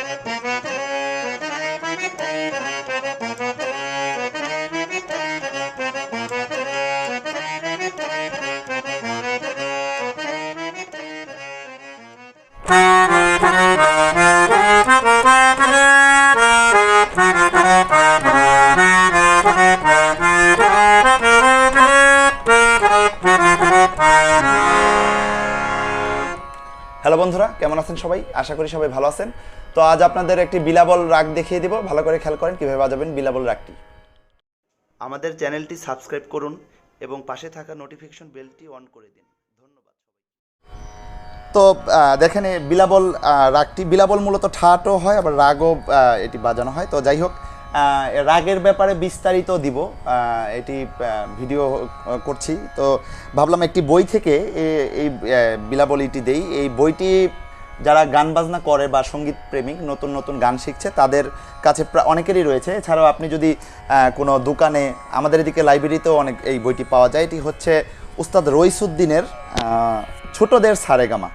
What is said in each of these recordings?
Hello বন্ধুরা, কেমন আছেন সবাই? আশা করি সবাই ভালো আছেন। তো আজ আপনাদের একটি বিলাবল রাগ দেখিয়ে দিব। ভালো করে খেয়াল করেন কীভাবে বাজাবেন বিলাবল রাগটি। আমাদের চ্যানেলটি সাবস্ক্রাইব করুন এবং পাশে থাকা নোটিফিকেশন বেলটি অন করে দিন। ধন্যবাদ। তো দেখেন এই বিলাবল রাগটি, বিলাবল মূলত ঠাটও হয় আবার রাগও এটি বাজানো হয়। তো যাই হোক, রাগের ব্যাপারে বিস্তারিত দিব, এটি ভিডিও করছি। তো ভাবলাম একটি বই থেকে এই বিলাবলিটি দেই। এই বইটি যারা গান বাজনা করে বা সঙ্গীত প্রেমিক, নতুন নতুন গান শিখছে, তাদের কাছে অনেকেরই রয়েছে। এছাড়াও আপনি যদি কোনো দোকানে, আমাদের এদিকে লাইব্রেরিতেও অনেক এই বইটি পাওয়া যায়। এটি হচ্ছে উস্তাদ রইসুদ্দিনের ছোটদের সারেগামা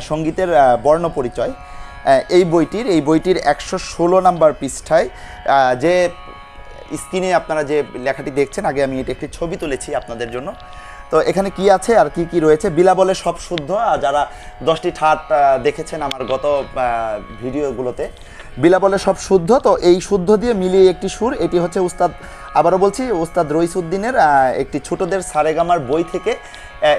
সঙ্গীতের বর্ণ পরিচয়। এই বইটির 116 নম্বর পৃষ্ঠায় যে স্ক্রিনে আপনারা যে লেখাটি দেখছেন, আগে আমি এটি একটি ছবি তুলেছি আপনাদের জন্য। তো এখানে কি আছে আর কি কি রয়েছে? বিলাবলে সব শুদ্ধ। যারা 10টি ঠাট দেখেছেন আমার গত ভিডিওগুলোতে, বিলাবলে সব শুদ্ধ। তো এই শুদ্ধ দিয়ে মিলিয়ে একটি সুর। এটি হচ্ছে আবারও বলছি, উস্তাদ রইসুদ্দিনের একটি ছোটদের সারেগামার বই থেকে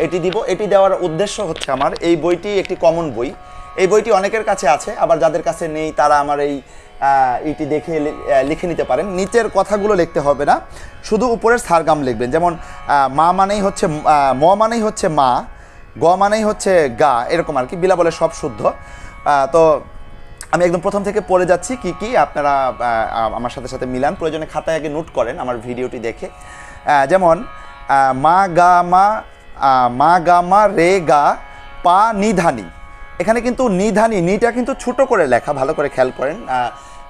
এটি দিব। এটি দেওয়ার উদ্দেশ্য হচ্ছে, আমার এই বইটি একটি কমন বই। এই বইটি অনেকের কাছে আছে, আবার যাদের কাছে নেই তারা আমার এইটি দেখে লিখে নিতে পারেন। নিচের কথাগুলো লিখতে হবে না, শুধু উপরের সারগাম লিখবেন। যেমন মা মানেই হচ্ছে ম মানেই হচ্ছে মা, গ মানেই হচ্ছে গা, এরকম আর কি। বিলাবলে সব শুদ্ধ। তো আমি একদম প্রথম থেকে পড়ে যাচ্ছি, কি কি আপনারা আমার সাথে সাথে মিলান। প্রয়োজনে খাতায় আগে নোট করেন আমার ভিডিওটি দেখে। যেমন মা গা মা রে গা পা নিধানি। এখানে কিন্তু নিধানি, নিটা কিন্তু ছোট করে লেখা, ভালো করে খেয়াল করেন।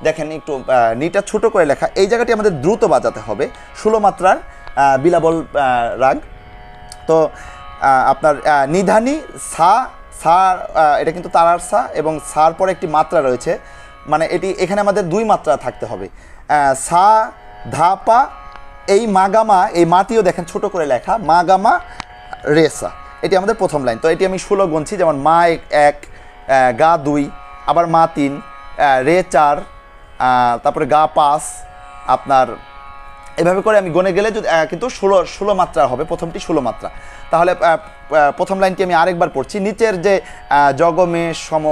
দেখেন একটু নিটা ছোট করে লেখা। এই জায়গাটি আমাদের দ্রুত বাজাতে হবে। 16 মাত্রার বিলাবল রাগ। তো আপনার নিধানি সা, এটা কিন্তু তারার সা, এবং সার পরে একটি মাত্রা রয়েছে, মানে এখানে আমাদের 2 মাত্রা থাকতে হবে। সা ধা পা, এই মাগামা, এই মাটিও দেখেন ছোট করে লেখা, মাগামা রেসা। এটি আমাদের প্রথম লাইন। তো এটি আমি 16 গুনছি। যেমন মা 1, গা 2, আবার মা 3, রে 4, তারপরে গা 5, আপনার এভাবে করে আমি গনে গেলে কিন্তু 16 মাত্রা হবে। প্রথমটি 16 মাত্রা। তাহলে প্রথম লাইনটি আমি আরেকবার পড়ছি। নিচের যে জগমে সম,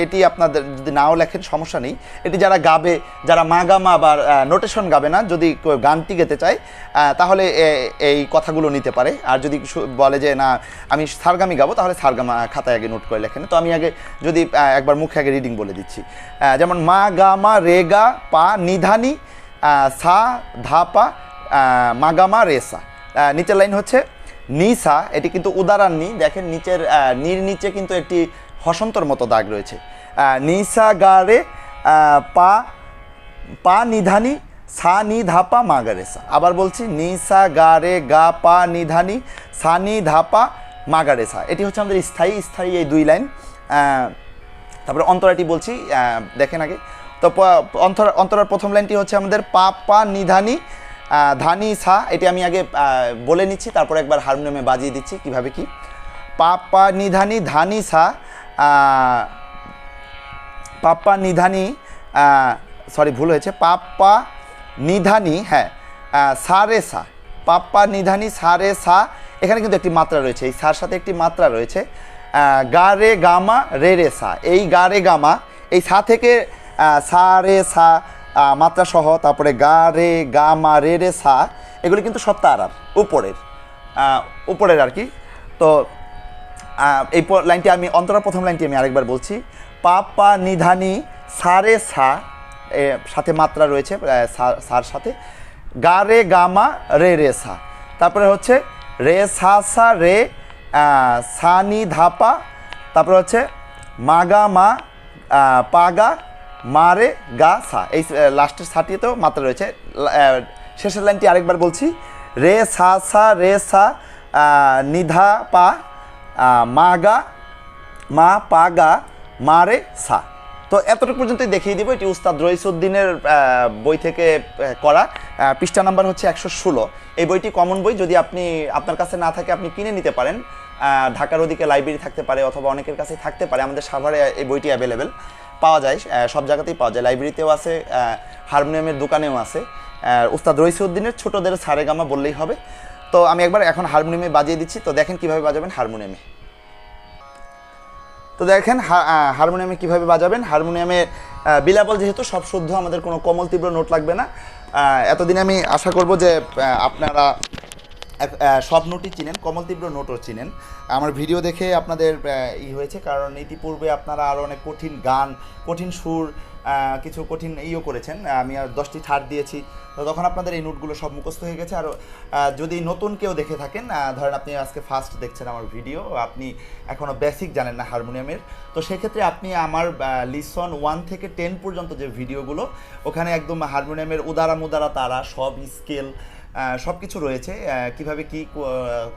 এটি আপনাদের যদি নাও লেখেন সমস্যা নেই। এটি যারা গাবে, যারা মাগামা বা নোটেশন গাবে না, যদি গানটি গেতে চায় তাহলে এই কথাগুলো নিতে পারে। আর যদি বলে যে না আমি সারগামি গাবো, তাহলে সারগামা খাতায় আগে নোট করে লেখেন। তো আমি আগে যদি একবার মুখে আগে রিডিং বলে দিচ্ছি। যেমন মা গা মা রে গা পা নিধানি সা ধা পা মাগামা রেসা। নিচের লাইন হচ্ছে নিসা, এটি কিন্তু উদারান নি। দেখেন নিচের নির নিচে কিন্তু একটি হসন্তর মতো দাগ রয়েছে। নিসা গা রে পা নিধানি সা নি ধা পা মাগা রেসা। আবার বলছি, নিসা গা রে গা পা নিধানি সা নি ধা পা মাগা রেসা। এটি হচ্ছে আমাদের স্থায়ী এই 2 লাইন। তারপরে অন্তরাটি বলছি, দেখেন আগে। তো অন্তরার প্রথম লাইনটি হচ্ছে আমাদের পা পা নিধানি ধানি সা। এটি আমি আগে বলে নিচ্ছি, তারপর একবার হারমোনিয়ামে বাজিয়ে দিচ্ছি কিভাবে কি। পা পা নিধানি ধানি সা, পাপ্পা নিধানি, সরি ভুল হয়েছে, পাপ্পা নিধানি, হ্যাঁ সা রে সা, পাপ্পা নিধানি সা রে সা। এখানে কিন্তু একটি মাত্রা রয়েছে, এই সার সাথে একটি মাত্রা রয়েছে। গা রে গামা রে রে সা, এই গা রে গামা, এই সা থেকে সা রে সা মাত্রা সহ, তারপরে গা রে গা মা রে রে সা, এগুলি কিন্তু সব তারার উপরের আর কি। তো এই লাইনটি আমি অন্তরার প্রথম লাইনটি আমি আরেকবার বলছি। পা পা নিধানি সা রে সা, সাথে মাত্রা রয়েছে সার সাথে। গা রে গা মা রে রে সা, তারপরে হচ্ছে রে সা সা রে সা নি ধাপা, তারপরে হচ্ছে মাগা মা পাগা মারে গা সা। এই লাস্টের সাটিতেও মাত্রা রয়েছে। শেষের লাইনটি আরেকবার বলছি। রে সা সা রে সা নিধা পা মাগা মা পাগা মারে সা। তো এতটুকু পর্যন্তই দেখিয়ে দিব। এটি উস্তাদ রইসউদ্দিনের বই থেকে করা। পৃষ্ঠা নাম্বার হচ্ছে 116। এই বইটি কমন বই, যদি আপনার কাছে না থাকে আপনি কিনে নিতে পারেন। ঢাকার ওদিকে লাইব্রেরি থাকতে পারে অথবা অনেকের কাছেই থাকতে পারে। আমাদের সাভারে এই বইটি অ্যাভেলেবেল পাওয়া যায়, সব জায়গাতেই পাওয়া যায়, লাইব্রেরিতেও আছে, হারমোনিয়ামের দোকানেও আছে। উস্তাদ রইসউদ্দিনের ছোটদের সারেগামা বললেই হবে। তো আমি একবার এখন হারমোনিয়ামে বাজিয়ে দিচ্ছি, তো দেখেন কিভাবে বাজাবেন হারমোনিয়ামে। তো দেখেন হারমোনিয়ামে কীভাবে বাজাবেন। হারমোনিয়ামে বিলাবল যেহেতু সব শুদ্ধ, আমাদের কোনো কোমল তীব্র নোট লাগবে না। এতদিনে আমি আশা করব যে আপনারা সব নোটই চিনেন, কোমল তীব্র নোটও চিনেন। আমার ভিডিও দেখে আপনাদের হয়েছে, কারণ ইতিপূর্বে আপনারা আরও অনেক কঠিন গান, কঠিন সুর, কিছু কঠিন করেছেন। আমি আর 10টি ছাড় দিয়েছি, তো তখন আপনাদের এই নোটগুলো সব মুখস্থ হয়ে গেছে। আর যদি নতুন কেউ দেখে থাকেন, ধরেন আপনি আজকে ফার্স্ট দেখছেন আমার ভিডিও, আপনি এখনও বেসিক জানেন না হারমোনিয়ামের, তো সেক্ষেত্রে আপনি আমার লিসন 1 থেকে 10 পর্যন্ত যে ভিডিওগুলো, ওখানে একদম হারমোনিয়ামের উদারা মুদারা তারা সব স্কেল সব কিছু রয়েছে, কিভাবে কি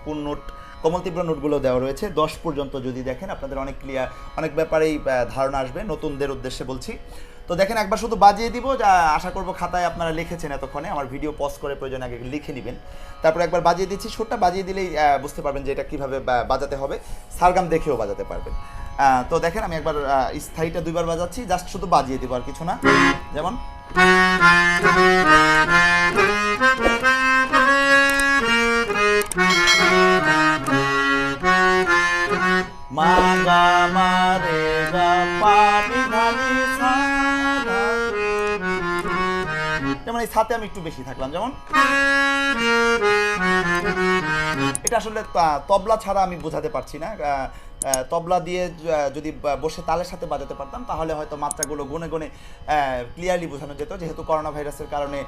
কোন নোট, কোমল তীব্র নোটগুলো দেওয়া রয়েছে। 10 পর্যন্ত যদি দেখেন আপনাদের অনেক ক্লিয়ার, অনেক ব্যাপারেই ধারণা আসবে, নতুনদের উদ্দেশ্যে বলছি। তো দেখেন একবার শুধু বাজিয়ে দিব, যা আশা করব খাতায় আপনারা লিখেছেন এতক্ষণে, আমার ভিডিও পজ করে প্রয়োজন আগে লিখে নেবেন। তারপর একবার বাজিয়ে দিচ্ছি, সুরটা বাজিয়ে দিলেই বুঝতে পারবেন যে এটা কীভাবে বাজাতে হবে, সারগাম দেখেও বাজাতে পারবেন। তো দেখেন আমি একবার স্থায়ীটা 2বার বাজাচ্ছি, জাস্ট শুধু বাজিয়ে দিব আর কিছু না। যেমন মা গা মা রে গা পা নি ধা নি সা, যেমন এই সাথে আমি একটু বেশি থাকলাম। যেমন এটা আসলে তবলা ছাড়া আমি বোঝাতে পারছি না। তবলা দিয়ে যদি বসে তালের সাথে বাজাতে পারতাম, তাহলে হয়তো মাত্রাগুলো গুনে গুনে ক্লিয়ারলি বোঝানো যেত। যেহেতু করোনা ভাইরাসের কারণে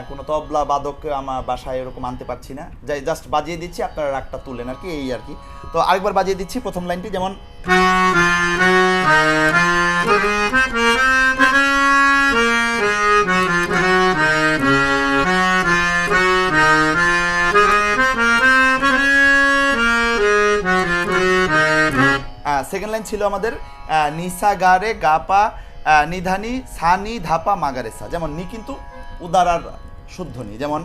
কোনো তবলা বাদক আমার বাসায় এরকম আনতে পারছি না, যাই জাস্ট বাজিয়ে দিচ্ছি, আপনারা রাগটা তুলেন আর কি, এই আর কি। তো আরেকবার বাজিয়ে দিচ্ছি প্রথম লাইনটি, যেমন সেকেন্ড লাইন ছিল আমাদের নিসা গারে গাপা নিধানি সানি ধাপা মাগারেসা। যেমন নি কিন্তু উদারার শুদ্ধ নি। যেমন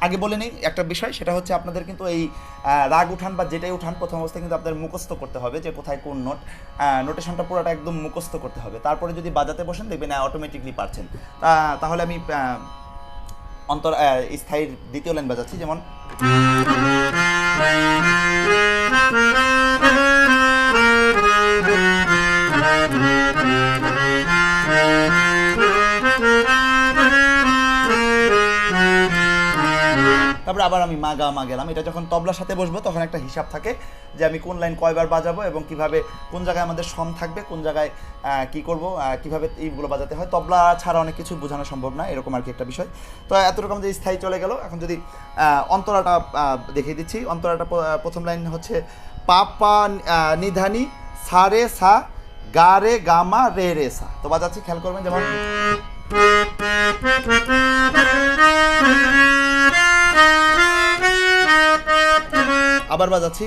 আগে বলে নিই একটা বিষয়, সেটা হচ্ছে আপনাদের কিন্তু এই রাগ উঠান বা যেটাই উঠান, প্রথম অবস্থায় কিন্তু আপনাদের মুখস্থ করতে হবে যে কোথায় কোন নোট, নোটেশনটা পুরোটা একদম মুখস্থ করতে হবে। তারপরে যদি বাজাতে বসেন দেখবেন অটোমেটিকলি পারছেন। তাহলে আমি স্থায়ীর দ্বিতীয় লাইন বাজাচ্ছি, যেমন তারপরে আবার আমি মা গা মা গেলাম। এটা যখন তবলার সাথে বসবো তখন একটা হিসাব থাকে যে আমি কোন লাইন কয়বার বাজাবো এবং কিভাবে, কোন জায়গায় আমাদের সম থাকবে, কোন জায়গায় কি করব, কিভাবে এইগুলো বাজাতে হয়। তবলা ছাড়া অনেক কিছু বোঝানো সম্ভব না, এরকম আর কি একটা বিষয়। তো এতটুকু আমাদের স্থায়ী চলে গেল। এখন যদি অন্তরাটা দেখিয়ে দিচ্ছি। অন্তরাটা প্রথম লাইন হচ্ছে পা পা নিধানি সা রে সা গা রে গা মা রে রে সা। তো বাজাচ্ছি, খেয়াল করবেন। যেমন আবার বাজাচ্ছি,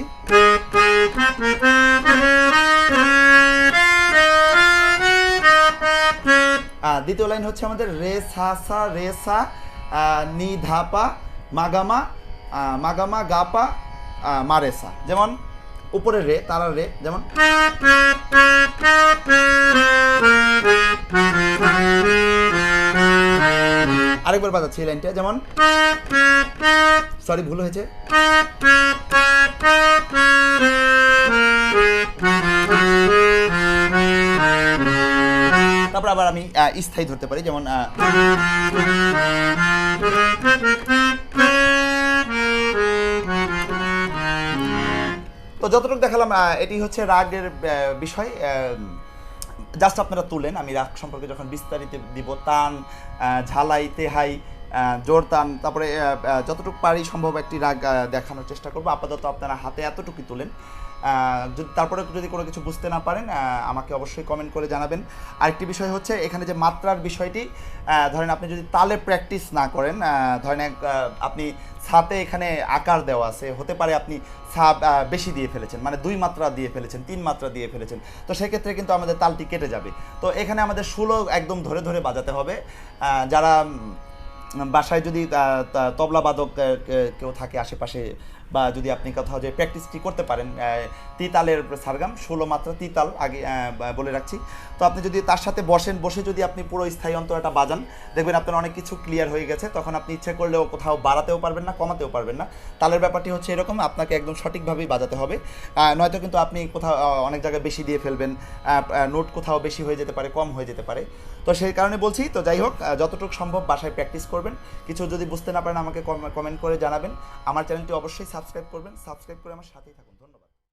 দ্বিতীয় লাইন হচ্ছে আমাদের রে সা সা রে সা নি ধাপা মাগামা মাগামা গাপা মারেসা। যেমন উপরে রে, তারা রে, যেমন আরেকবার বাজাচ্ছি এই লাইনটা। যেমন সরি, ভুল হয়েছে। তারপর আবার আমি স্থায়ী ধরতে পারি, যেমন তো যতটুকু দেখালাম এটি হচ্ছে রাগের বিষয়। জাস্ট আপনারা তুলেন, আমি রাগ সম্পর্কে যখন বিস্তারিত দিব, তান, ঝালাই, তেহাই, জোর তান, তারপরে যতটুকু পারি সম্ভব একটি রাগ দেখানোর চেষ্টা করবো। আপাতত আপনারা হাতে এতটুকু তুলেন। তারপরে যদি কোনো কিছু বুঝতে না পারেন আমাকে অবশ্যই কমেন্ট করে জানাবেন। আরেকটি বিষয় হচ্ছে এখানে যে মাত্রার বিষয়টি, ধরেন আপনি যদি তালে প্র্যাকটিস না করেন, ধরেন আপনি ছাতে এখানে আকার দেওয়া আছে, হতে পারে আপনি ছা বেশি দিয়ে ফেলেছেন, মানে 2 মাত্রা দিয়ে ফেলেছেন, 3 মাত্রা দিয়ে ফেলেছেন, তো সেক্ষেত্রে কিন্তু আমাদের তালটি কেটে যাবে। তো এখানে আমাদের সুরও একদম ধরে ধরে বাজাতে হবে। যারা বাসায় যদি তবলা বাদক কেউ থাকে আশেপাশে, বা যদি আপনি কোথাও যে প্র্যাকটিসটি করতে পারেন, তিতালের সারগাম 16 মাত্রা তিতাল আগে বলে রাখছি। তো আপনি যদি তার সাথে বসে যদি আপনি পুরো স্থায়ী অন্তরাটা বাজান, দেখবেন আপনার অনেক কিছু ক্লিয়ার হয়ে গেছে। তখন আপনি ইচ্ছে করলেও কোথাও বাড়াতেও পারবেন না, কমাতেও পারবেন না। তালের ব্যাপারটি হচ্ছে এরকম, আপনাকে একদম সঠিকভাবেই বাজাতে হবে, নয়তো কিন্তু আপনি কোথাও অনেক জায়গায় বেশি দিয়ে ফেলবেন, নোট কোথাও বেশি হয়ে যেতে পারে, কম হয়ে যেতে পারে। তো সেই কারণে বলছি, তো যাই হোক, যতটুকু সম্ভব বাসায় প্র্যাকটিস করবেন। কিছু যদি বুঝতে না পারেন আমাকে কমেন্ট করে জানাবেন। আমার চ্যানেলটি অবশ্যই সাবস্ক্রাইব করবেন, সাবস্ক্রাইব করে আমার সাথেই থাকুন।